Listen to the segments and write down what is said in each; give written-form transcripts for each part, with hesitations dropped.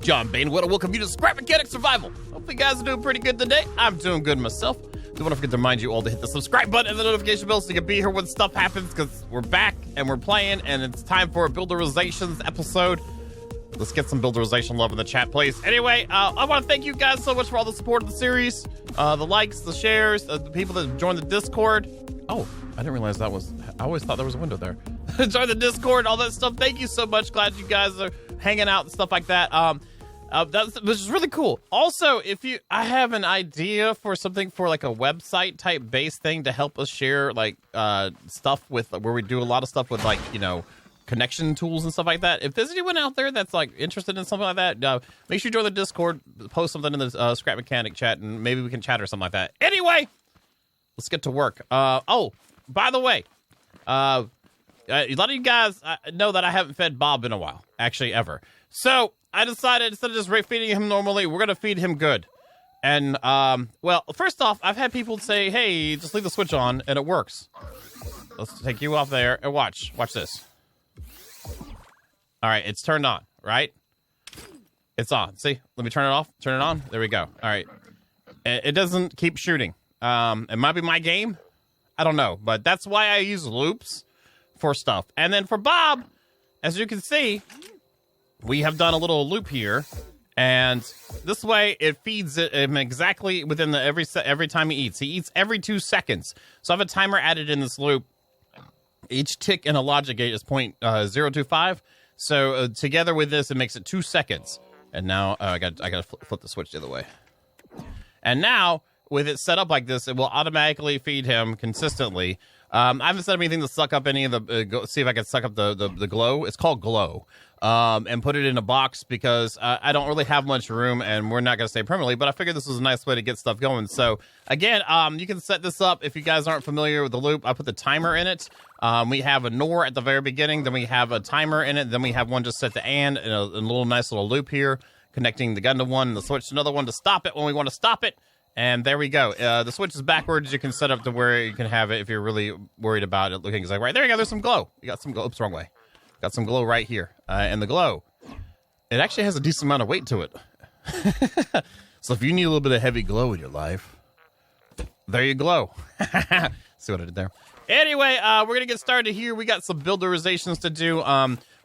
John Bain. Want to welcome you to Scrap Mechanic Survival. Hope you guys are doing pretty good today. I'm doing good myself. Don't want to forget to remind you all to hit the subscribe button and the notification bell so you can be here when stuff happens, because we're back and we're playing, and it's time for a Builderizations episode. Let's get some Builderization love in the chat, please. Anyway, I want to thank you guys so much for all the support of the series, the likes, the shares, the people that joined the Discord. Oh, I didn't realize that was... I always thought there was a window there. Join the Discord, all that stuff. Thank you so much. Glad you guys are hanging out and stuff like that. Which is really cool. Also, I have an idea for something for like a website type based thing to help us share like stuff with where we do a lot of stuff with, like, you know, connection tools and stuff like that. If there's anyone out there that's like interested in something like that, make sure you join the Discord, post something in the Scrap Mechanic chat, and maybe we can chat or something like that. Anyway, let's get to work. Oh, by the way, a lot of you guys know that I haven't fed Bob in a while, actually ever. So I decided, instead of just feeding him normally, we're going to feed him good. And, well, first off, I've had people say, hey, just leave the switch on, and it works. Let's take you off there, and watch this. All right, it's turned on, right? It's on. See? Let me turn it off. Turn it on. There we go. All right. It doesn't keep shooting. It might be my game. I don't know. But that's why I use loops for stuff. And then for Bob, as you can see, we have done a little loop here. And this way, it feeds it exactly within every time he eats. He eats every 2 seconds. So I have a timer added in this loop. Each tick in a logic gate is 0.025. So together with this, it makes it 2 seconds. And now I got to flip the switch the other way. And now, with it set up like this, it will automatically feed him consistently. I haven't set up anything to suck up any of the... see if I can suck up the glow. It's called glow. And put it in a box, because I don't really have much room, and we're not going to stay permanently, but I figured this was a nice way to get stuff going. So, again, you can set this up. If you guys aren't familiar with the loop, I put the timer in it. We have a NOR at the very beginning, then we have a timer in it, then we have one just set to and a little nice little loop here, connecting the gun to one, and the switch to another one to stop it when we want to stop it. And there we go. The switch is backwards. You can set up to where you can have it if you're really worried about it looking exactly right. There you go. There's some glow. You got some glow. Oops, wrong way. Got some glow right here. And the glow, it actually has a decent amount of weight to it. So if you need a little bit of heavy glow in your life, there you glow. See what I did there? Anyway, we're going to get started here. We got some builderizations to do.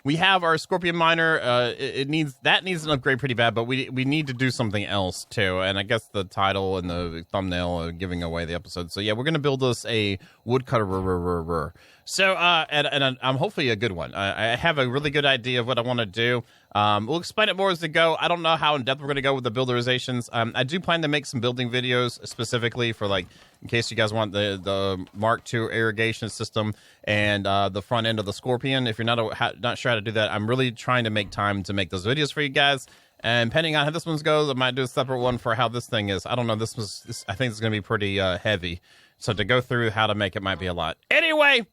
We have our Scorpion Miner. It needs an upgrade pretty bad, but we need to do something else too. And I guess the title and the thumbnail are giving away the episode. So yeah, we're gonna build us a woodcutter. So and I'm hopefully a good one. I have a really good idea of what I want to do. We'll explain it more as we go. I don't know how in depth we're gonna go with the builderizations. I do plan to make some building videos specifically for, like, in case you guys want the Mark II irrigation system and the front end of the Scorpion. If you're not sure how to do that, I'm really trying to make time to make those videos for you guys. And depending on how this one goes, I might do a separate one for how this thing is. I don't know. I think it's going to be pretty heavy. So to go through how to make it might be a lot. Anyway, I'm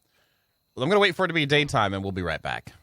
going to wait for it to be daytime, and we'll be right back.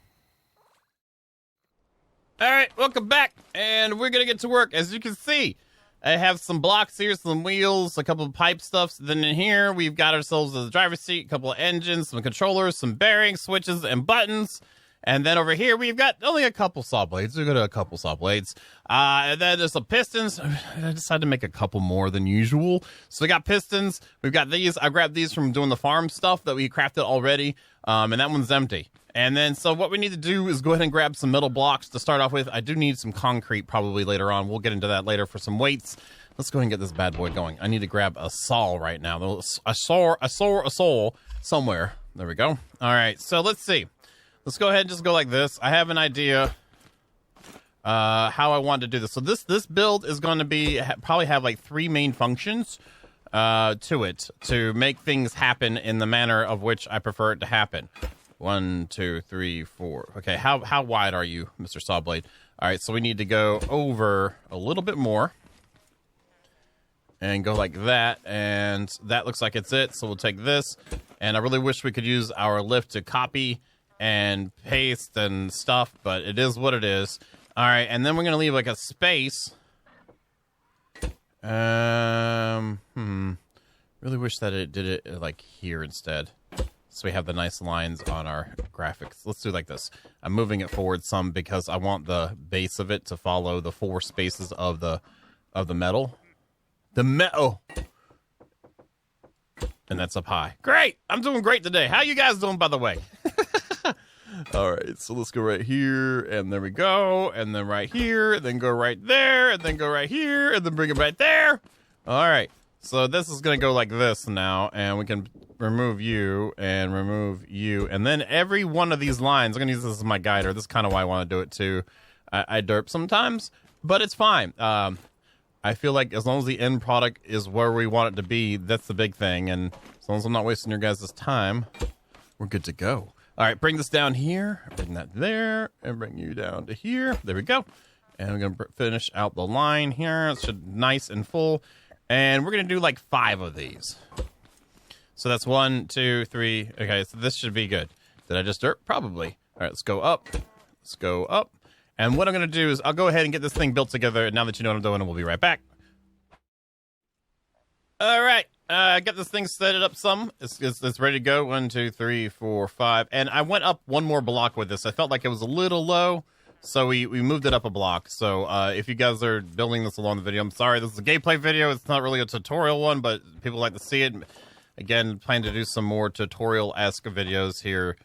All right, welcome back. And we're going to get to work. As you can see, I have some blocks here, some wheels, a couple of pipe stuffs. Then in here, we've got ourselves a driver's seat, a couple of engines, some controllers, some bearings, switches, and buttons. And then over here, we've got only a couple saw blades. We've got a couple saw blades. And then there's some pistons. I decided to make a couple more than usual. So we got pistons. We've got these. I grabbed these from doing the farm stuff that we crafted already. And that one's empty. And then, so what we need to do is go ahead and grab some metal blocks to start off with. I do need some concrete probably later on. We'll get into that later for some weights. Let's go ahead and get this bad boy going. I need to grab a saw right now. A saw somewhere. There we go. All right, so let's see. Let's go ahead and just go like this. I have an idea how I want to do this. So this build is going to be probably have like 3 main functions to it to make things happen in the manner of which I prefer it to happen. 1, 2, 3, 4. Okay, how wide are you, Mr. Sawblade? All right, so we need to go over a little bit more and go like that, and that looks like it's it. So we'll take this, and I really wish we could use our lift to copy and paste and stuff, but it is what it is. All right, and then we're gonna leave like a space. Really wish that it did it like here instead. so we have the nice lines on our graphics. Let's do it like this. I'm moving it forward some because I want the base of it to follow the 4 spaces of the metal. The metal. And that's up high. Great! I'm doing great today. How you guys doing, by the way? All right, so let's go right here, and there we go, and then right here, and then go right there, and then go right here, and then bring it right there. All right, so this is going to go like this now, and we can remove you, and then every one of these lines, I'm going to use this as my guide, or this is kind of why I want to do it too. I derp sometimes, but it's fine. I feel like as long as the end product is where we want it to be, that's the big thing, and as long as I'm not wasting your guys' time, we're good to go. All right, bring this down here, bring that there, and bring you down to here. There we go. And we're going to finish out the line here. It should be nice and full. And we're going to do like 5 of these. So that's 1, 2, 3. Okay, so this should be good. Did I just dirt? Probably. All right, let's go up. Let's go up. And what I'm going to do is I'll go ahead and get this thing built together. And now that you know what I'm doing, we'll be right back. All right. Get this thing set it up some. It's ready to go. 1, 2, 3, 4, 5. And I went up 1 more block with this. I felt like it was a little low, so we moved it up a block. So if you guys are building this along the video, I'm sorry. This is a gameplay video. It's not really a tutorial one, but people like to see it. Again, plan to do some more tutorial-esque videos here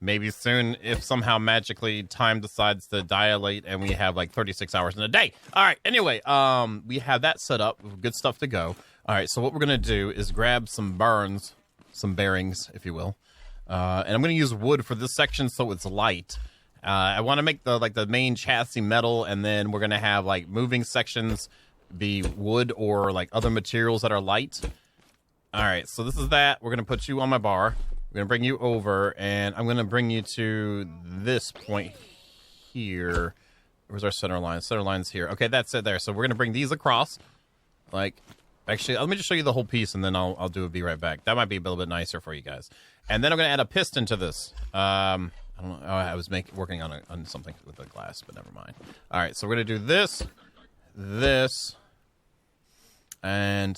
maybe soon if somehow magically time decides to dilate and we have like 36 hours in a day. All right, anyway, we have that set up. Good stuff to go. All right, so what we're going to do is grab some bearings, if you will. And I'm going to use wood for this section so it's light. I want to make the main chassis metal, and then we're going to have like moving sections be wood or like other materials that are light. All right, so this is that. We're going to put you on my bar. We're going to bring you over, and I'm going to bring you to this point here. Where's our center line? Center line's here. Okay, that's it there. So we're going to bring these across. Actually, let me just show you the whole piece, and then I'll be right back. That might be a little bit nicer for you guys. And then I'm going to add a piston to this. I don't know. I was working on something with the glass, but never mind. All right, so we're going to do this, and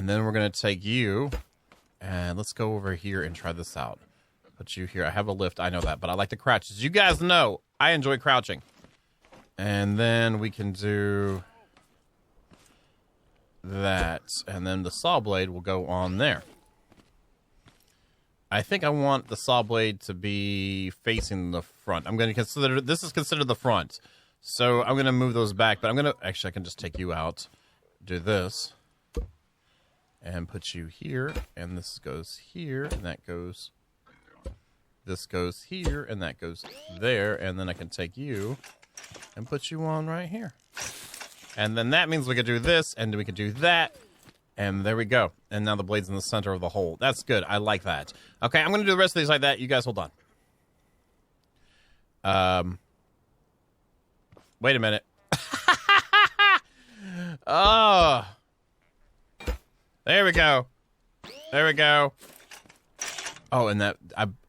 then we're going to take you, and let's go over here and try this out. Put you here. I have a lift. I know that, but I like to crouch. As you guys know, I enjoy crouching. And then we can do that, and then the saw blade will go on there. I think I want the saw blade to be facing the front. I'm going to consider, this is considered the front. So I'm going to move those back, but actually I can just take you out, do this, and put you here, and this goes here, and that goes, this goes here, and that goes there, and then I can take you and put you on right here. And then that means we could do this, and we could do that, and there we go. And now the blade's in the center of the hole. That's good. I like that. Okay, I'm going to do the rest of these like that. You guys hold on. Wait a minute. Oh. There we go. There we go. Oh, and that,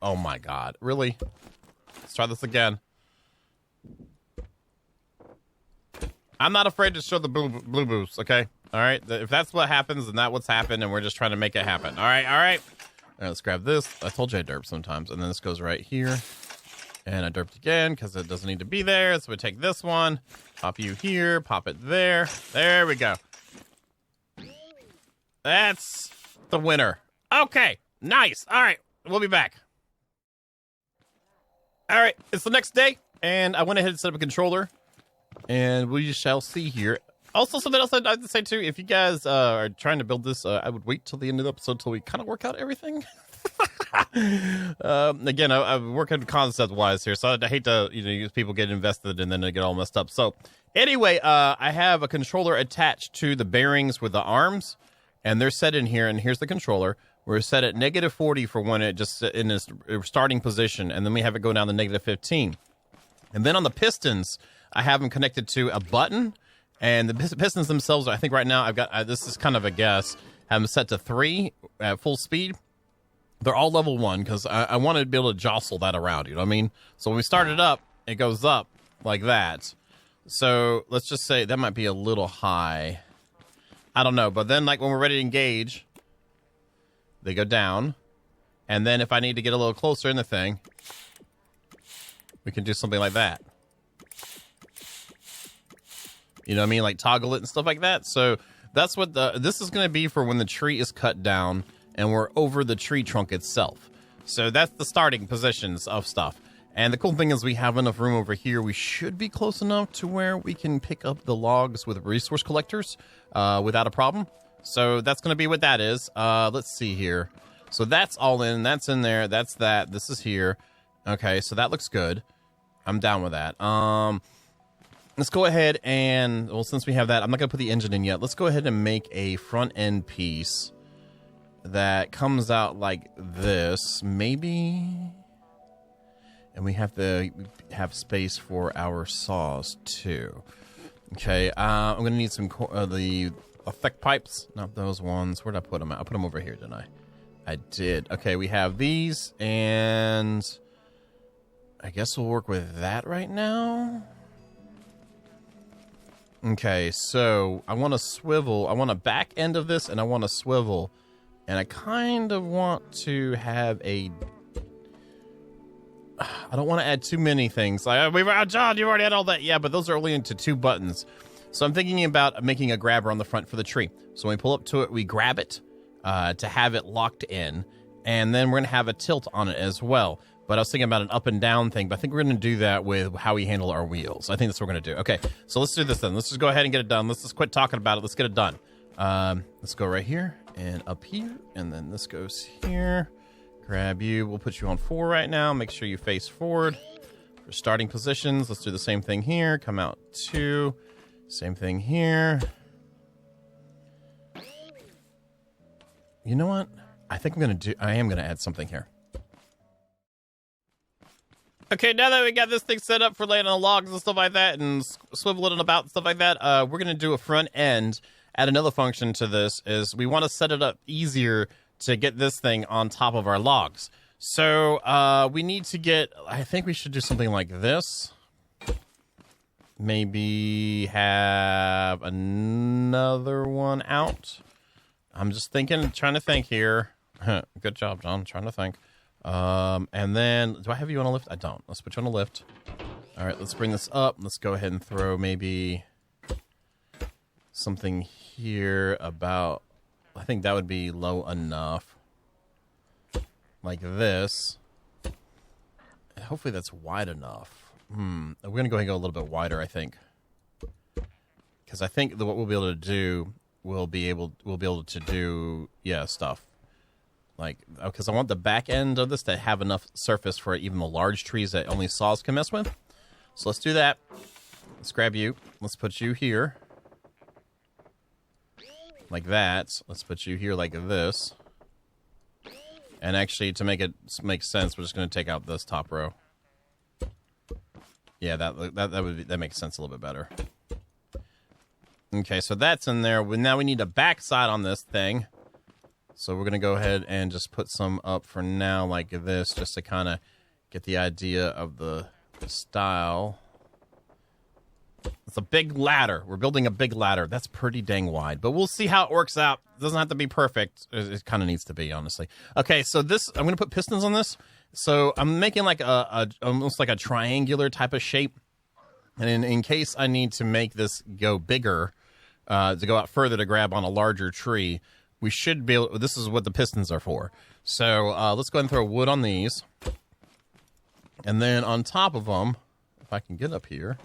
oh my God. Really? Let's try this again. I'm not afraid to show the blue boost, okay? All right? If that's what happens, then that's what's happened, and we're just trying to make it happen. All right, all right? All right, let's grab this. I told you I derp sometimes. And then this goes right here. And I derped again because it doesn't need to be there. So we take this one, pop you here, pop it there. There we go. That's the winner. Okay, nice. All right, we'll be back. All right, it's the next day, and I went ahead and set up a controller. And we shall see here. Also, something else I'd like to say, too. If you guys are trying to build this, I would wait till the end of the episode till we kind of work out everything. Again, I'm working concept-wise here, so I hate to use people get invested and then they get all messed up. So, anyway, I have a controller attached to the bearings with the arms, and they're set in here, and here's the controller. We're set at -40 for when it just in its starting position, and then we have it go down to -15. And then on the pistons, I have them connected to a button, and the pistons themselves, I think right now I've got, this is kind of a guess, have them set to 3 at full speed. They're all level 1 because I want to be able to jostle that around, you know what I mean? So when we start it up, it goes up like that. So let's just say that might be a little high. I don't know, but then like when we're ready to engage, They go down. And then if I need to get a little closer in the thing, we can do something like that. You know what I mean? Like toggle it and stuff like that. So that's what this is going to be for when the tree is cut down and we're over the tree trunk itself. So that's the starting positions of stuff. And the cool thing is we have enough room over here. We should be close enough to where we can pick up the logs with resource collectors without a problem. So that's going to be what that is. Let's see here. So that's all in. That's in there. That's that. This is here. Okay, so that looks good. I'm down with that. Let's go ahead and, well, since we have that, I'm not going to put the engine in yet. Let's go ahead and make a front end piece that comes out like this, maybe. And we have to have space for our saws too. Okay, I'm going to need some the effect pipes. Not those ones. Where'd I put them at? I put them over here, didn't I? I did. Okay, we have these, and I guess we'll work with that right now. Okay, so I want to swivel. I want a back end of this, and I want to swivel. And I kind of want to have a... I don't want to add too many things. Like, John, you already had all that. Yeah, but those are only into 2 buttons. So I'm thinking about making a grabber on the front for the tree. So when we pull up to it, we grab it to have it locked in. And then we're going to have a tilt on it as well. But I was thinking about an up and down thing. But I think we're going to do that with how we handle our wheels. I think that's what we're going to do. Okay, so let's do this then. Let's just go ahead and get it done. Let's just quit talking about it. Let's get it done. Let's go right here and up here. And then this goes here. Grab you. We'll put you on 4 right now. Make sure you face forward for starting positions. Let's do the same thing here. Come out 2. Same thing here. You know what? I think I am going to add something here. Okay, now that we got this thing set up for laying on logs and stuff like that and swiveling it about and stuff like that, we're going to do a front end. Add another function to this is we want to set it up easier to get this thing on top of our logs. So we need to get, I think we should do something like this. Maybe have another one out. I'm just thinking, trying to think here. Good job, John. Trying to think. And then, do I have you on a lift? I don't. Let's put you on a lift. All right, let's bring this up. Let's go ahead and throw maybe something here about, I think that would be low enough. Like this. Hopefully that's wide enough. We're going to go ahead and go a little bit wider, I think. Because I think that what we'll be able to do, we'll be able to do, stuff. Like, because I want the back end of this to have enough surface for even the large trees that only saws can mess with. So let's do that. Let's grab you. Let's put you here. Like that. Let's put you here like this. And actually, to make it make sense, we're just going to take out this top row. Yeah, that makes sense a little bit better. Okay, so that's in there. Now we need a backside on this thing. So we're going to go ahead and just put some up for now like this, just to kind of get the idea of the style. It's a big ladder. We're building a big ladder. That's pretty dang wide, but we'll see how it works out. It doesn't have to be perfect. It kind of needs to be, honestly. Okay, so this, I'm going to put pistons on this. So I'm making like almost like a triangular type of shape. And in case I need to make this go bigger, to go out further to grab on a larger tree, we should be able, this is what the pistons are for. So let's go ahead and throw wood on these. And then on top of them, if I can get up here,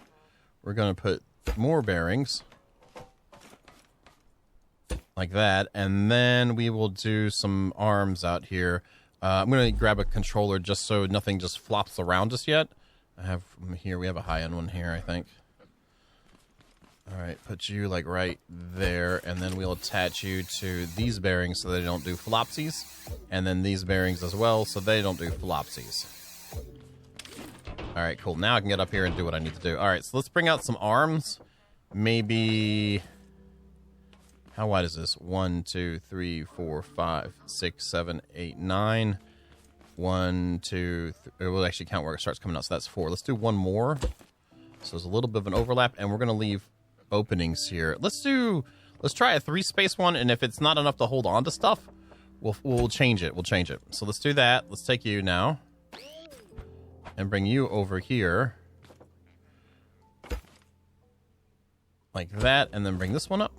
we're going to put more bearings. Like that. And then we will do some arms out here. I'm going to grab a controller just so nothing just flops around just yet. I have here, we have a high-end one here, I think. All right, put you like right there, and then we'll attach you to these bearings so they don't do flopsies, and then these bearings as well so they don't do flopsies. All right, cool. Now I can get up here and do what I need to do. All right, so let's bring out some arms. Maybe, how wide is this? 1, 2, 3, 4, 5, 6, 7, 8, 9. 1, 2, 3. We'll actually count where it starts coming out, so that's 4. Let's do one more. So there's a little bit of an overlap, and we're going to leave openings here. Let's try a 3-space one, and if it's not enough to hold on to stuff, We'll change it. We'll change it. So let's do that. Let's take you now and bring you over here like that, and then bring this one up.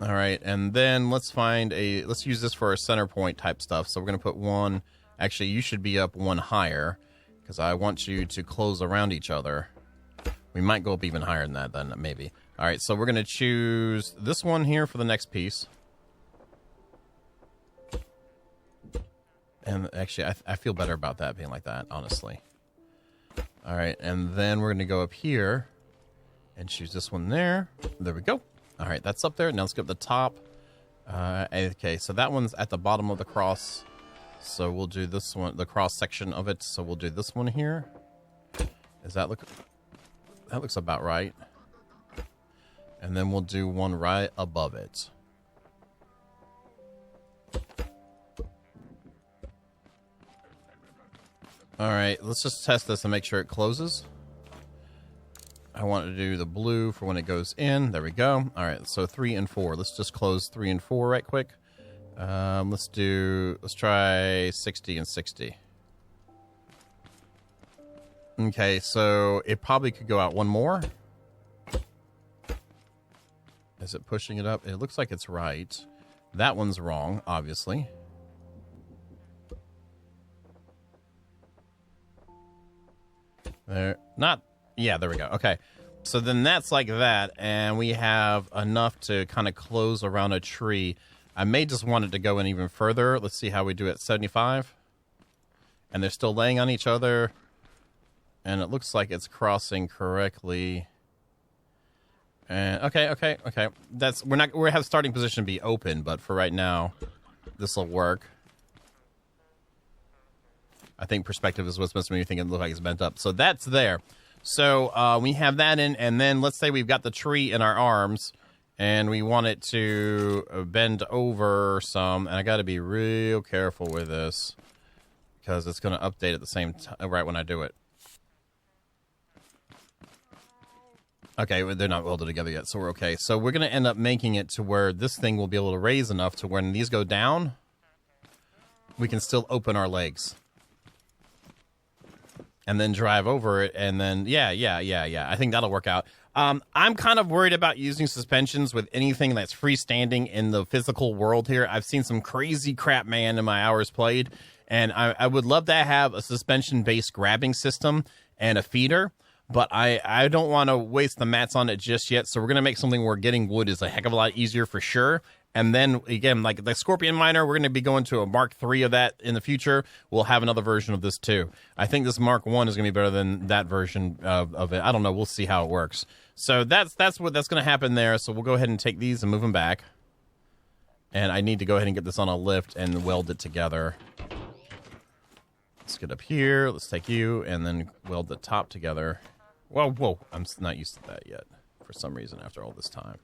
All right, and then let's use this for our center point type stuff. So we're going to put one, actually you should be up one higher because I want you to close around each other. We might go up even higher than that then, maybe. All right, so we're going to choose this one here for the next piece. And actually, I feel better about that being like that, honestly. All right, and then we're going to go up here and choose this one there. There we go. All right, that's up there. Now let's go up the top. Okay, so that one's at the bottom of the cross. So we'll do this one, the cross section of it. So we'll do this one here. Does that look... That looks about right. And then we'll do one right above it. All right, let's just test this and make sure it closes. I want to do the blue for when it goes in. There we go. All right, so 3 and 4. Let's just close 3 and 4 right quick. Let's try 60 and 60. Okay, so it probably could go out one more. Is it pushing it up? It looks like it's right. That one's wrong, obviously. There, not, yeah, there we go. Okay, so then that's like that, and we have enough to kind of close around a tree. I may just want it to go in even further. Let's see how we do at 75. And they're still laying on each other. And it looks like it's crossing correctly. And okay. That's we have starting position be open, but for right now, this will work. I think perspective is what's supposed to make me think it looks like it's bent up. So that's there. So we have that in, and then let's say we've got the tree in our arms, and we want it to bend over some. And I got to be real careful with this because it's going to update at the same time right when I do it. Okay, they're not welded together yet, so we're okay. So we're going to end up making it to where this thing will be able to raise enough to when these go down, we can still open our legs. And then drive over it, and then, yeah. I think that'll work out. I'm kind of worried about using suspensions with anything that's freestanding in the physical world here. I've seen some crazy crap, man, in my hours played, and I would love to have a suspension-based grabbing system and a feeder. But I don't want to waste the mats on it just yet, so we're going to make something where getting wood is a heck of a lot easier for sure. And then, again, like the Scorpion Miner, we're going to be going to a Mark III of that in the future. We'll have another version of this, too. I think this Mark I is going to be better than that version of it. I don't know. We'll see how it works. So that's going to happen there. So we'll go ahead and take these and move them back. And I need to go ahead and get this on a lift and weld it together. Let's get up here. Let's take you and then weld the top together. Whoa, I'm not used to that yet for some reason after all this time.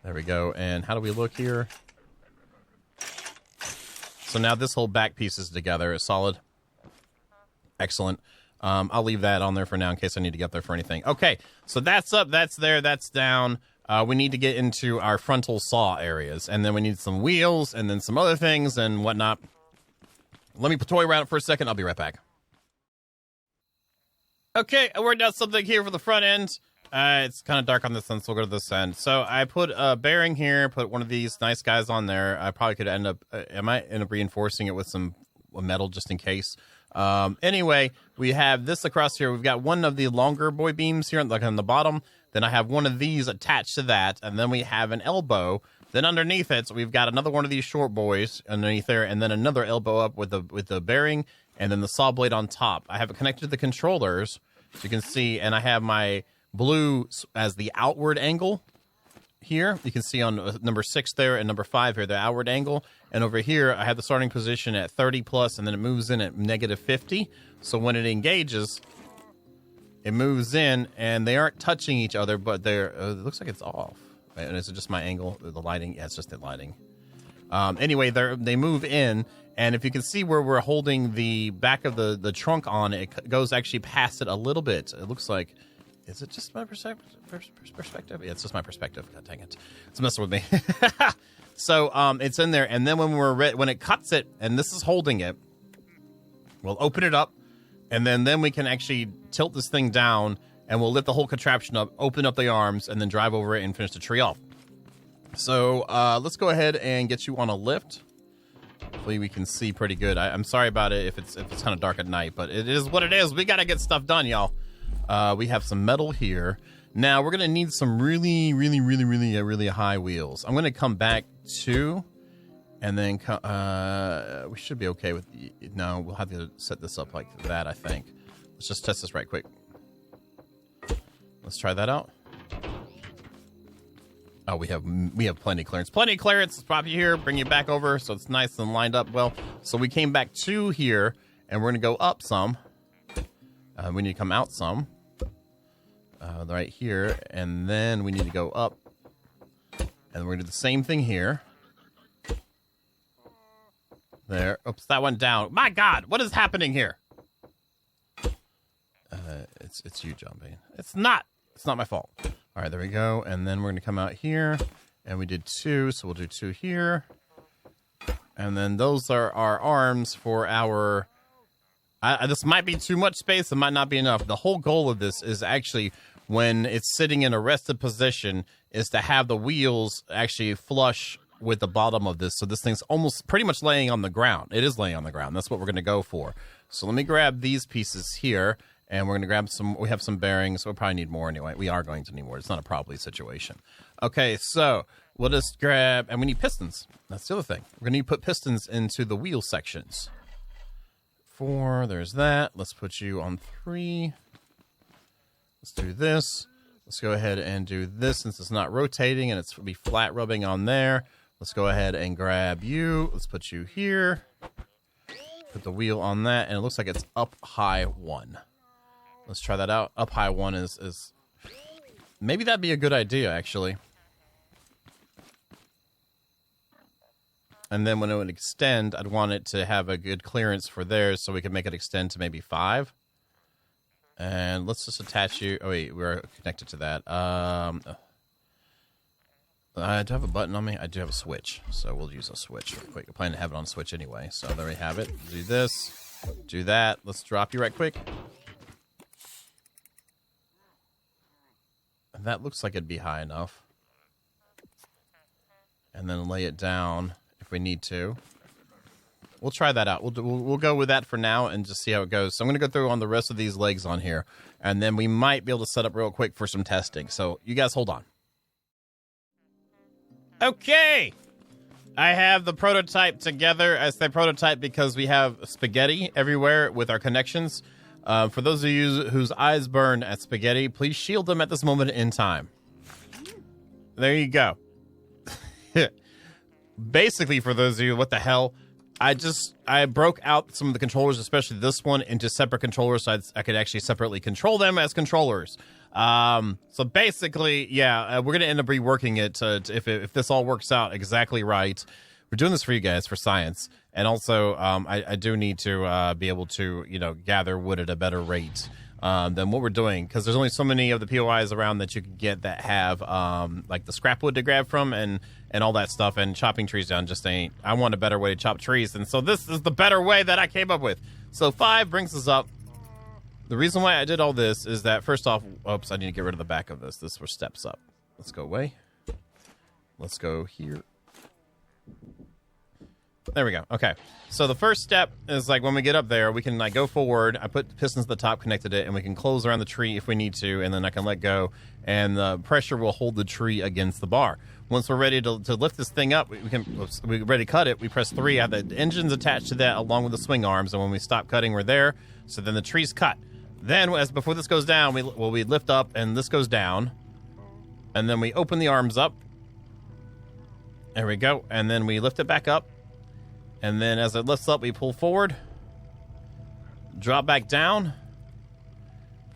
There we go. And how do we look here? So now this whole back piece is together. It's solid. Excellent. I'll leave that on there for now in case I need to get there for anything. Okay, so that's up, that's there, that's down. We need to get into our frontal saw areas. And then we need some wheels and then some other things and whatnot. Let me toy around it for a second. I'll be right back. Okay, I worked out something here for the front end. It's kind of dark on this end, so we'll go to this end. So I put a bearing here, put one of these nice guys on there. I probably could end up, I might end up reinforcing it with some metal just in case. Anyway, we have this across here. We've got one of the longer boy beams here, like on the bottom. Then I have one of these attached to that, and then we have an elbow. Then underneath it, so we've got another one of these short boys underneath there, and then another elbow up with the bearing, and then the saw blade on top. I have it connected to the controllers, so you can see, and I have my blue as the outward angle here. You can see on number 6 there and number 5 here, the outward angle. And over here, I have the starting position at 30 plus, and then it moves in at negative 50. So when it engages, it moves in, and they aren't touching each other, but they're, it looks like it's off. And is it just my angle, the lighting? Yeah, it's just the lighting. Anyway, they move in, and if you can see where we're holding the back of the trunk on, it goes actually past it a little bit. It looks like, is it just my perspective? Yeah, it's just my perspective. God dang it. It's messing with me. So it's in there, and then when it cuts it, and this is holding it, we'll open it up, and then we can actually tilt this thing down, and we'll lift the whole contraption up, open up the arms, and then drive over it and finish the tree off. So let's go ahead and get you on a lift. Hopefully we can see pretty good. I'm sorry about it if it's kind of dark at night, but it is what it is. We got to get stuff done, y'all. We have some metal here. Now we're gonna need some really high wheels. I'm gonna come back to, and then we should be okay with. No, we'll have to set this up like that. I think. Let's just test this right quick. Let's try that out. Oh, we have plenty of clearance. Plenty of clearance. Let's pop you here, bring you back over, so it's nice and lined up well. So we came back to here, and we're gonna go up some. We need to come out some. Right here, and then we need to go up, and we're gonna do the same thing here. There. Oops, that went down. My God, what is happening here? It's you, John Bain. It's not my fault. All right, there we go. And then we're gonna come out here, and we did 2, so we'll do 2 here, and then those are our arms for our. This might be too much space. It might not be enough. The whole goal of this is actually, when it's sitting in a rested position, is to have the wheels actually flush with the bottom of this. So this thing's almost pretty much laying on the ground. It is laying on the ground. That's what we're going to go for. So let me grab these pieces here, and we're going to grab some. We have some bearings. We'll probably need more anyway. We are going to need more. It's not a probably situation. Okay, so we'll just grab, and we need pistons. That's the other thing. We're going to need to put pistons into the wheel sections. 4, there's that. Let's put you on 3. Let's do this. Let's go ahead and do this since it's not rotating and it's be flat rubbing on there. Let's go ahead and grab you. Let's put you here. Put the wheel on that, and it looks like it's up high 1. Let's try that out. Up high 1 is maybe that'd be a good idea, actually. And then when it would extend, I'd want it to have a good clearance for there, so we can make it extend to maybe 5. And let's just attach you. Oh wait, we're connected to that. I do have a button on me. I do have a switch, so we'll use a switch real quick. I plan to have it on switch anyway, so there we have it. Do this, do that. Let's drop you right quick. And that looks like it'd be high enough. And then lay it down if we need to. We'll try that out. We'll go with that for now and just see how it goes. So I'm going to go through on the rest of these legs on here, and then we might be able to set up real quick for some testing. So you guys hold on. Okay. I have the prototype together. I say prototype because we have spaghetti everywhere with our connections. For those of you whose eyes burn at spaghetti, please shield them at this moment in time. There you go. Basically, for those of you, what the hell? I broke out some of the controllers, especially this one, into separate controllers so I could actually separately control them as controllers. So basically, yeah, we're going to end up reworking it if this all works out exactly right. We're doing this for you guys, for science. And also, I do need to be able to, gather wood at a better rate than what we're doing. Because there's only so many of the POIs around that you can get that have, like the scrap wood to grab from and all that stuff. And chopping trees down just ain't. I want a better way to chop trees. And so this is the better way that I came up with. So 5 brings us up. The reason why I did all this is that, first off, oops, I need to get rid of the back of this. This is where steps up. Let's go away. Let's go here. There we go. Okay. So the first step is like when we get up there, we can like go forward. I put pistons at the top, connected it, and we can close around the tree if we need to, and then I can let go, and the pressure will hold the tree against the bar. Once we're ready to lift this thing up, we're ready to cut it. We press 3. I have the engines attached to that along with the swing arms, and when we stop cutting, we're there. So then the tree's cut. Then, before this goes down, we lift up, and this goes down, and then we open the arms up. There we go, and then we lift it back up. And then as it lifts up, we pull forward, drop back down,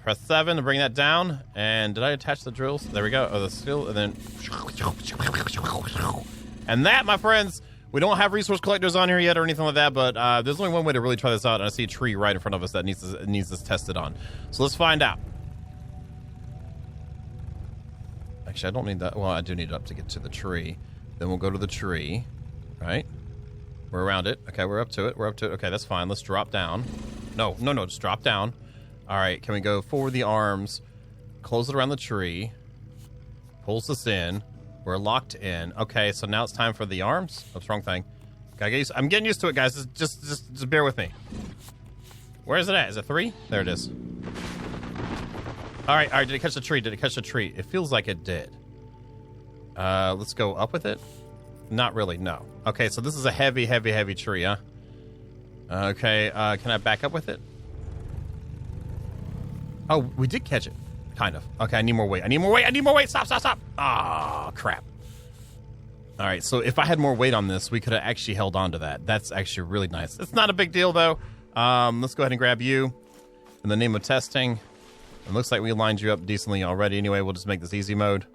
press 7 to bring that down. And did I attach the drills? There we go. Oh, the steel, and then, and that, my friends, we don't have resource collectors on here yet or anything like that, but there's only one way to really try this out. And I see a tree right in front of us that needs this tested on. So let's find out. Actually, I don't need that. Well, I do need it up to get to the tree. Then we'll go to the tree, right? We're around it. Okay, we're up to it. We're up to it. Okay, that's fine. Let's drop down. No, just drop down. All right, can we go forward the arms, close it around the tree, pulls this in. We're locked in. Okay, so now it's time for the arms. Oops, wrong thing. I'm getting used to it, guys. Just bear with me. Where is it at? Is it 3? There it is. All right. Did it catch the tree? It feels like it did. Let's go up with it. Not really, no. Okay, so this is a heavy tree, huh? Okay, can I back up with it? Oh, we did catch it. Kind of. Okay, I need more weight. Stop. Ah, crap. All right, so if I had more weight on this, we could have actually held on to that. That's actually really nice. It's not a big deal, though. Let's go ahead and grab you in the name of testing. It looks like we lined you up decently already. Anyway, we'll just make this easy mode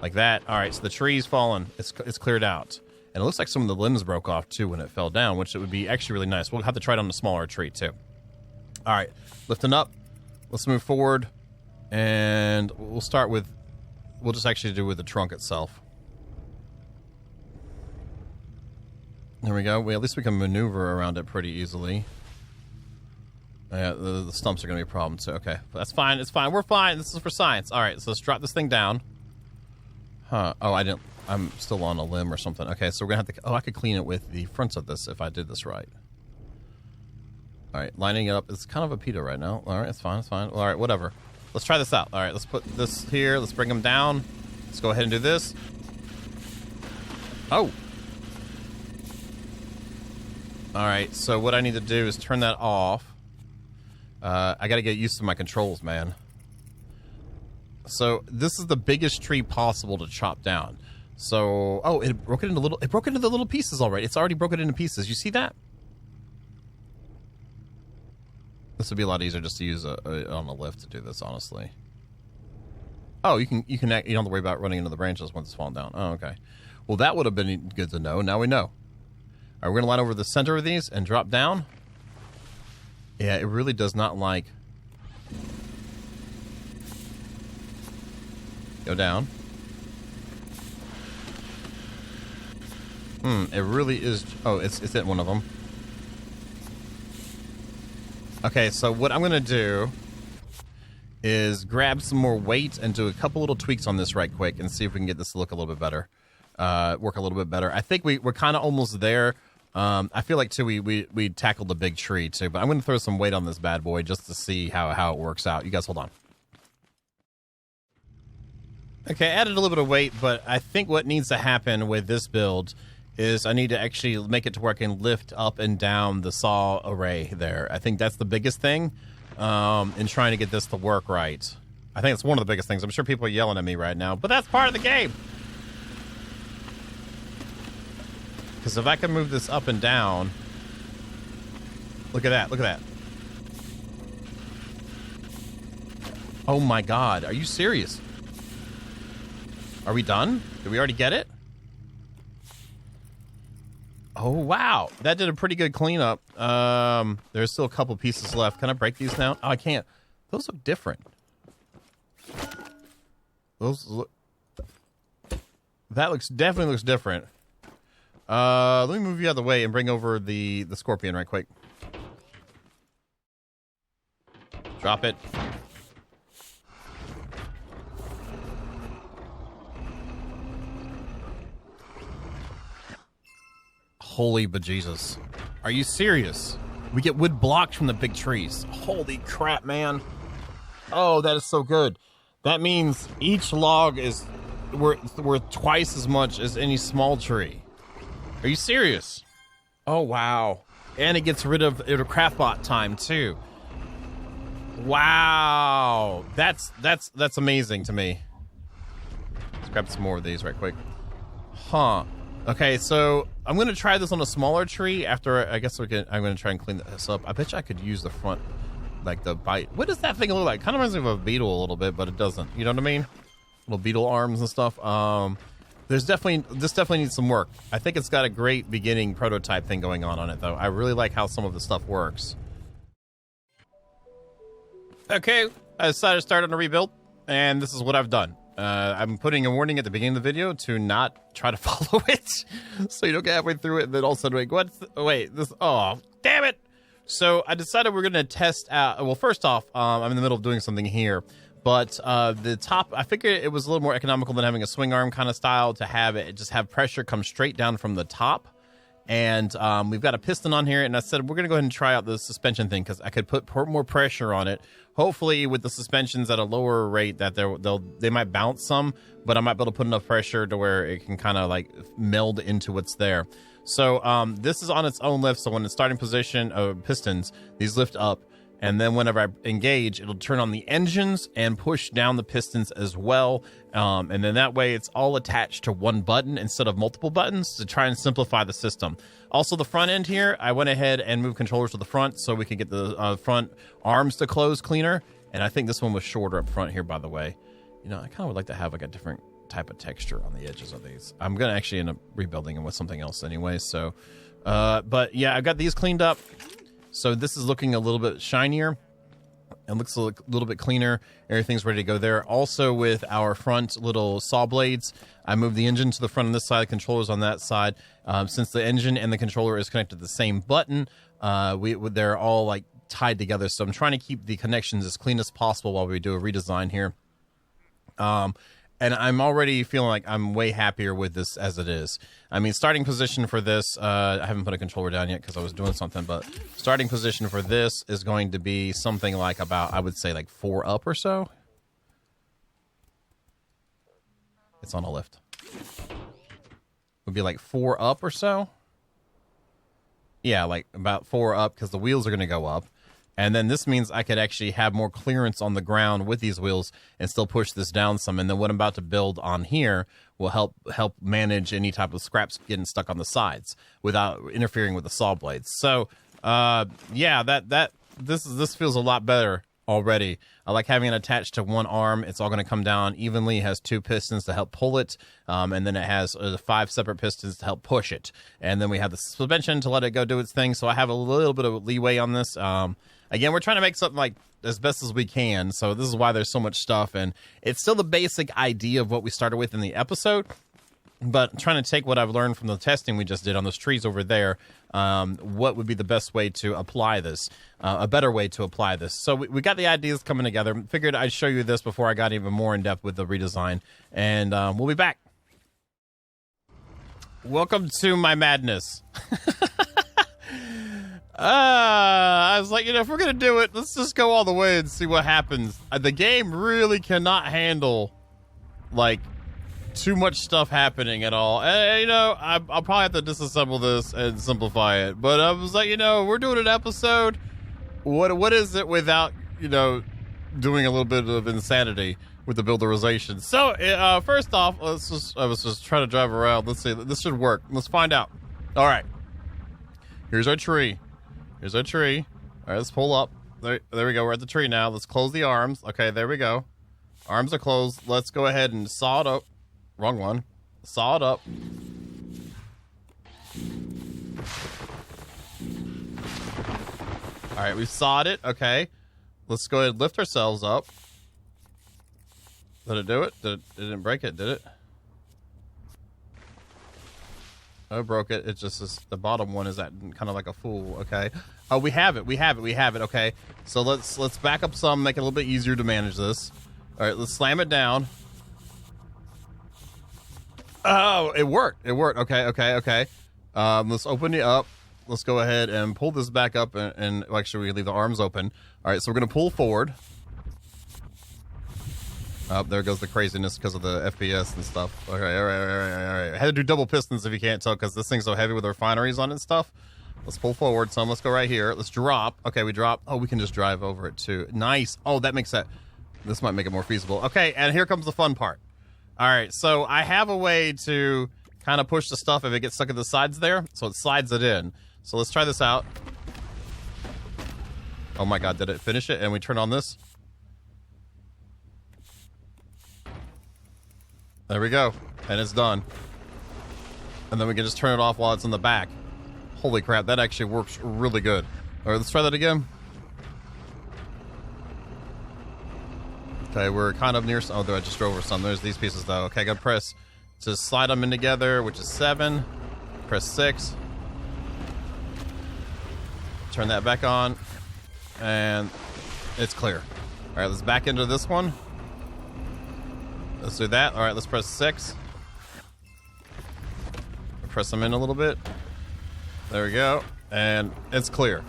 like that. All right, so the tree's fallen. It's cleared out. And it looks like some of the limbs broke off, too, when it fell down, which it would be actually really nice. We'll have to try it on a smaller tree, too. All right, lifting up. Let's move forward. And we'll start with... We'll just actually do with the trunk itself. There we go. At least we can maneuver around it pretty easily. Yeah, the stumps are going to be a problem, too. Okay, that's fine. It's fine. We're fine. This is for science. All right, so let's drop this thing down. Huh. Oh, I didn't... I'm still on a limb or something. Okay, so we're going to have to... Oh, I could clean it with the fronts of this if I did this right. All right, lining it up. It's kind of a pita right now. All right, it's fine. All right, whatever. Let's try this out. All right, let's put this here. Let's bring them down. Let's go ahead and do this. Oh. All right, so what I need to do is turn that off. I got to get used to my controls, man. So this is the biggest tree possible to chop down. So, oh, it broke into the little pieces already. It's already broken into pieces. You see that? This would be a lot easier just to use on a lift to do this, honestly. Oh, you don't have to worry about running into the branches once it's fallen down. Oh, okay. Well, that would have been good to know. Now we know. All right, we're going to line over the center of these and drop down. Yeah, it really does not like... Go down. It really is... Oh, it's hit one of them. Okay, so what I'm going to do is grab some more weight and do a couple little tweaks on this right quick and see if we can get this to look a little bit better. Work a little bit better. I think we're kind of almost there. I feel like, too, we tackled the big tree, too. But I'm going to throw some weight on this bad boy just to see how it works out. You guys hold on. Okay, I added a little bit of weight, but I think what needs to happen with this build is I need to actually make it to where I can lift up and down the saw array there. I think that's the biggest thing in trying to get this to work right. I think it's one of the biggest things. I'm sure people are yelling at me right now, but that's part of the game. Because if I can move this up and down... Look at that. Oh my god, are you serious? Are we done? Did we already get it? Oh, wow. That did a pretty good cleanup. There's still a couple pieces left. Can I break these now? Oh, I can't. Those look different. Those look... That definitely looks different. Let me move you out of the way and bring over the scorpion right quick. Drop it. Holy bejesus. Are you serious? We get wood blocks from the big trees. Holy crap, man. Oh, that is so good. That means each log is worth twice as much as any small tree. Are you serious? Oh, wow. And it gets rid of craftbot time, too. Wow. That's amazing to me. Let's grab some more of these right quick. Huh. Okay, so I'm going to try this on a smaller tree after, I guess I'm going to try and clean this up. I bet you I could use the front, like the bite. What does that thing look like? Kind of reminds me of a beetle a little bit, but it doesn't. You know what I mean? Little beetle arms and stuff. This definitely needs some work. I think it's got a great beginning prototype thing going on it, though. I really like how some of the stuff works. Okay, I decided to start on a rebuild, and this is what I've done. I'm putting a warning at the beginning of the video to not try to follow it, so you don't get halfway through it and then all of a sudden like, wait, this, oh, damn it. So I decided we're going to test out, well, first off, I'm in the middle of doing something here, but the top, I figured it was a little more economical than having a swing arm kind of style to have it just have pressure come straight down from the top. And we've got a piston on here, and I said we're going to go ahead and try out the suspension thing because I could put more pressure on it. Hopefully, with the suspensions at a lower rate, that they might bounce some, but I might be able to put enough pressure to where it can kind of like meld into what's there. So this is on its own lift. So when it's starting position of pistons, these lift up, and then whenever I engage, it'll turn on the engines and push down the pistons as well. And then that way it's all attached to one button instead of multiple buttons to try and simplify the system. Also, the front end here, I went ahead and moved controllers to the front so we could get the front arms to close cleaner. And I think this one was shorter up front here, by the way. You know, I kind of would like to have like a different type of texture on the edges of these. I'm going to actually end up rebuilding them with something else anyway. So, but yeah, I've got these cleaned up. So this is looking a little bit shinier. It looks a little bit cleaner. Everything's ready to go there. Also with our front little saw blades, I moved the engine to the front on this side, controllers on that side. Since the engine and the controller is connected to the same button, they're all like tied together. So I'm trying to keep the connections as clean as possible while we do a redesign here. And I'm already feeling like I'm way happier with this as it is. I mean, starting position for this, I haven't put a controller down yet because I was doing something, but starting position for this is going to be something like about, I would say like 4 up or so. It's on a lift. Would be like 4 up or so. Yeah, like about 4 up because the wheels are going to go up. And then this means I could actually have more clearance on the ground with these wheels and still push this down some. And then what I'm about to build on here will help manage any type of scraps getting stuck on the sides without interfering with the saw blades. So, yeah, this feels a lot better already. I like having it attached to one arm. It's all going to come down evenly. It has 2 pistons to help pull it, and then it has 5 separate pistons to help push it. And then we have the suspension to let it go do its thing. So I have a little bit of leeway on this. Again, we're trying to make something like as best as we can, so this is why there's so much stuff, and it's still the basic idea of what we started with in the episode, but I'm trying to take what I've learned from the testing we just did on those trees over there, what would be the best way to apply this, a better way to apply this. So we got the ideas coming together. Figured I'd show you this before I got even more in depth with the redesign, and we'll be back. Welcome to my madness. I was like, you know, if we're going to do it, let's just go all the way and see what happens. The game really cannot handle, like, too much stuff happening at all. And, you know, I'll probably have to disassemble this and simplify it. But I was like, you know, we're doing an episode. What is it without, you know, doing a little bit of insanity with the builderization? So, first off, I was just trying to drive around. Let's see. This should work. Let's find out. All right. Here's our tree. Here's our tree. All right, let's pull up. There we go. We're at the tree now. Let's close the arms. Okay, there we go. Arms are closed. Let's go ahead and saw it up. Wrong one. Saw it up. All right, we sawed it. Okay. Let's go ahead and lift ourselves up. Did it do it? It didn't break it, did it? Oh, broke it. It's just the bottom one is acting kind of like a fool. Okay. Oh, we have it. Okay. So let's back up some, make it a little bit easier to manage this. All right, let's slam it down. Oh, it worked. Okay. Let's open it up. Let's go ahead and pull this back up and actually we leave the arms open. All right, so we're going to pull forward. Oh, there goes the craziness because of the FPS and stuff. Okay, all right. I had to do double pistons if you can't tell because this thing's so heavy with the refineries on it and stuff. Let's pull forward some. Let's go right here. Let's drop. Okay, we drop. Oh, we can just drive over it too. Nice. Oh, that makes that. This might make it more feasible. Okay, and here comes the fun part. All right, so I have a way to kind of push the stuff if it gets stuck at the sides there, so it slides it in. So let's try this out. Oh my God, did it finish it? And we turn on this. There we go. And it's done. And then we can just turn it off while it's in the back. Holy crap, that actually works really good. All right, let's try that again. Okay, we're kind of near. Oh, I just drove over some. There's these pieces though. Okay, I gotta press to slide them in together, which is 7. Press 6. Turn that back on, and it's clear. All right, let's back into this one. Let's do that. All right, let's press 6. Press them in a little bit. There we go, and it's clear.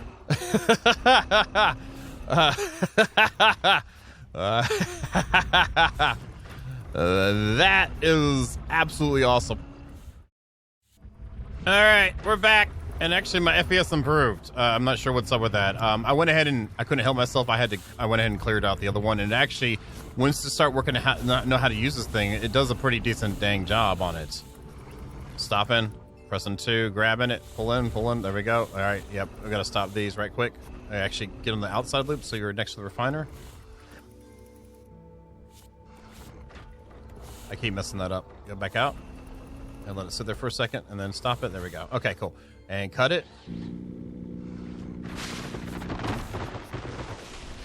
That is absolutely awesome. All right, we're back, and actually my FPS improved. I'm not sure what's up with that. I went ahead and I couldn't help myself. I went ahead and cleared out the other one, and actually, once you start working to know how to use this thing, it does a pretty decent dang job on it. Stopping, pressing 2, grabbing it, pull in. There we go. All right, yep. We got to stop these right quick. I actually get on the outside loop, so you're next to the refiner. I keep messing that up. Go back out and let it sit there for a second, and then stop it. There we go. Okay, cool. And cut it.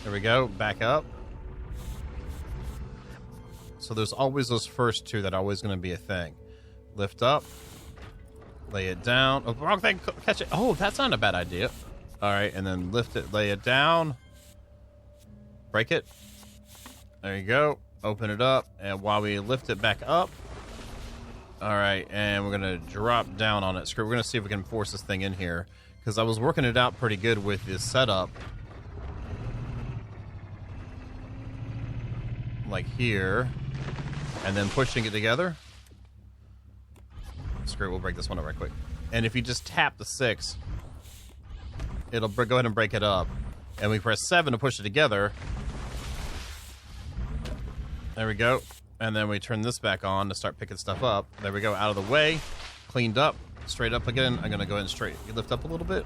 There we go. Back up. So there's always those first 2 that are always going to be a thing. Lift up. Lay it down. Oh, wrong thing. Catch it. Oh, that's not a bad idea. All right, and then lift it. Lay it down. Break it. There you go. Open it up, and while we lift it back up, all right, and we're gonna drop down on it. We're gonna see if we can force this thing in here, because I was working it out pretty good with this setup, like here, and then pushing it together. Screw it, we'll break this one up right quick. And if you just tap the 6, it'll go ahead and break it up, and we press 7 to push it together. There we go. And then we turn this back on to start picking stuff up. There we go. Out of the way. Cleaned up. Straight up again. I'm going to go ahead and lift up a little bit.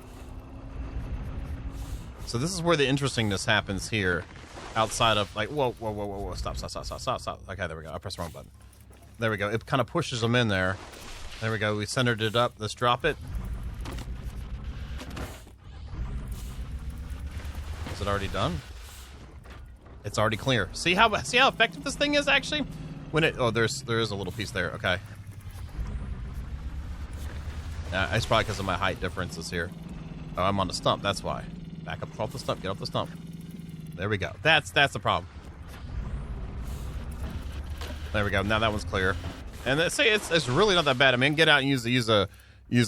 So this is where the interestingness happens here. Outside of like, whoa. Stop. Okay, there we go. I pressed the wrong button. There we go. It kind of pushes them in there. There we go. We centered it up. Let's drop it. Is it already done? It's already clear. See how effective this thing is actually? When it there is a little piece there. Okay. It's probably because of my height differences here. Oh, I'm on the stump. That's why. Back up off the stump. Get off the stump. There we go. That's the problem. There we go. Now that one's clear. And see, it's really not that bad. I mean, get out and use a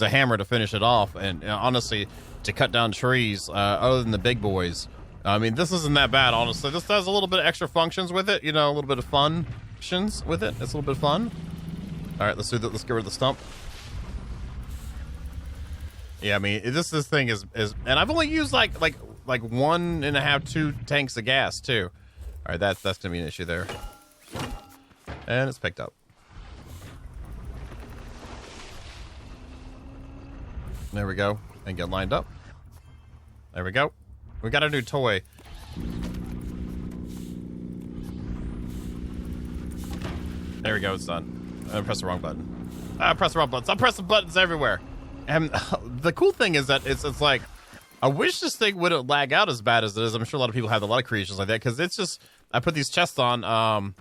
hammer to finish it off. And honestly, to cut down trees, other than the big boys. I mean, this isn't that bad, honestly. This does a little bit of extra functions with it. You know, a little bit of functions with it. It's a little bit of fun. All right, let's do that. Let's get rid of the stump. Yeah, I mean, this thing is, and I've only used like 1.5, 2 tanks of gas too. All right, that's gonna be an issue there. And it's picked up. There we go. And get lined up. There we go. We got a new toy. There we go, it's done. I pressed the wrong button. I pressed the wrong buttons. I'm pressing buttons everywhere. And the cool thing is that it's like, I wish this thing wouldn't lag out as bad as it is. I'm sure a lot of people have a lot of creations like that, because it's just, I put these chests on,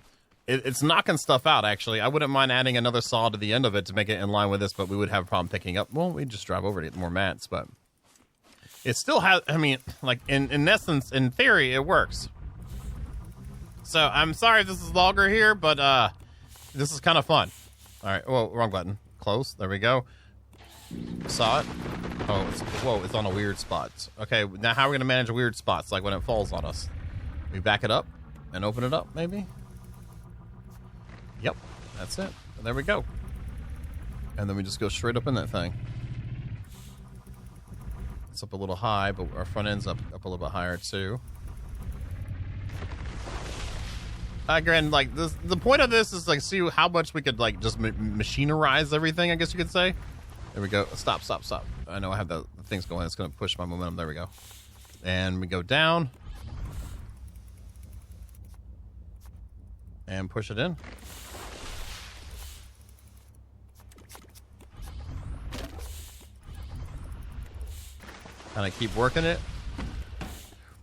it's knocking stuff out, actually. I wouldn't mind adding another saw to the end of it to make it in line with this, but we would have a problem picking up. Well, we'd just drive over to get more mats, but it still has, I mean, like, in essence, in theory, it works. So, I'm sorry if this is longer here, but, this is kind of fun. All right, whoa, wrong button. Close, there we go. Saw it. Oh, it's on a weird spot. Okay, now how are we going to manage weird spots, like when it falls on us? We back it up and open it up, maybe? Yep, that's it. There we go. And then we just go straight up in that thing. It's up a little high, but our front end's up a little bit higher too. Again, like this, the point of this is like see how much we could like just machinerize everything. I guess you could say. There we go. Stop. I know I have the things going. It's going to push my momentum. There we go. And we go down and push it in. Kind of keep working it.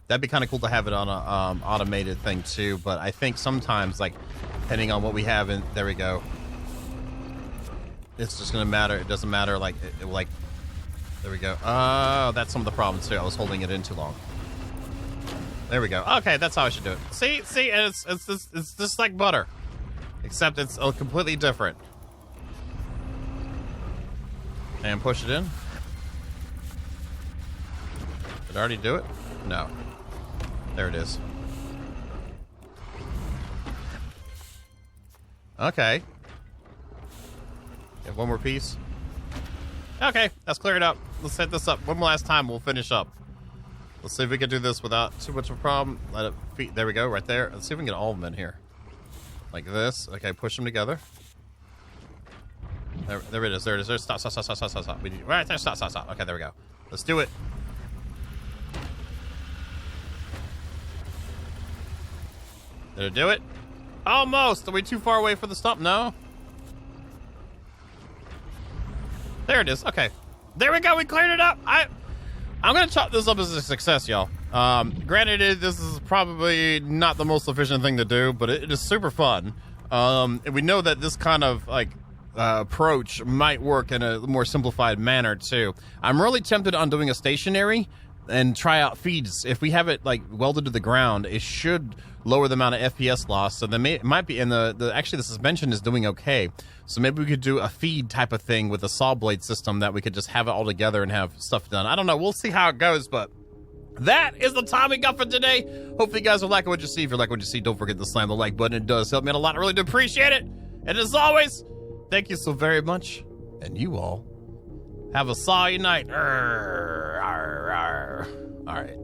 That'd be kind of cool to have it on a automated thing too. But I think sometimes, like, depending on what we have, and there we go. It's just gonna matter. It doesn't matter. Like, like, there we go. Oh, that's some of the problems too. I was holding it in too long. There we go. Okay, that's how I should do it. See, and it's just like butter, except it's completely different. And push it in. Did I already do it? No. There it is. Okay. Get one more piece. Okay, that's cleared up. Let's set this up one last time. We'll finish up. Let's see if we can do this without too much of a problem. Let it feed. There we go, right there. Let's see if we can get all of them in here. Like this. Okay, push them together. There it is. There it is. There. Stop. We need, right there. Stop. Okay, there we go. Let's do it. Did it do it? Almost. Are we too far away for the stop? No. There it is. Okay. There we go. We cleared it up. I'm going to chalk this up as a success, y'all. Granted, this is probably not the most efficient thing to do, but it is super fun. And we know that this kind of, like, approach might work in a more simplified manner, too. I'm really tempted on doing a stationary and try out feeds. If we have it, like, welded to the ground, it should lower the amount of FPS loss. So it might be, and actually the suspension is doing okay. So maybe we could do a feed type of thing with a saw blade system that we could just have it all together and have stuff done. I don't know. We'll see how it goes, but that is the time we got for today. Hopefully you guys will like what you see. If you like what you see, don't forget to slam the like button. It does help me out a lot. I really do appreciate it. And as always, thank you so very much. And you all have a sawy night. All right.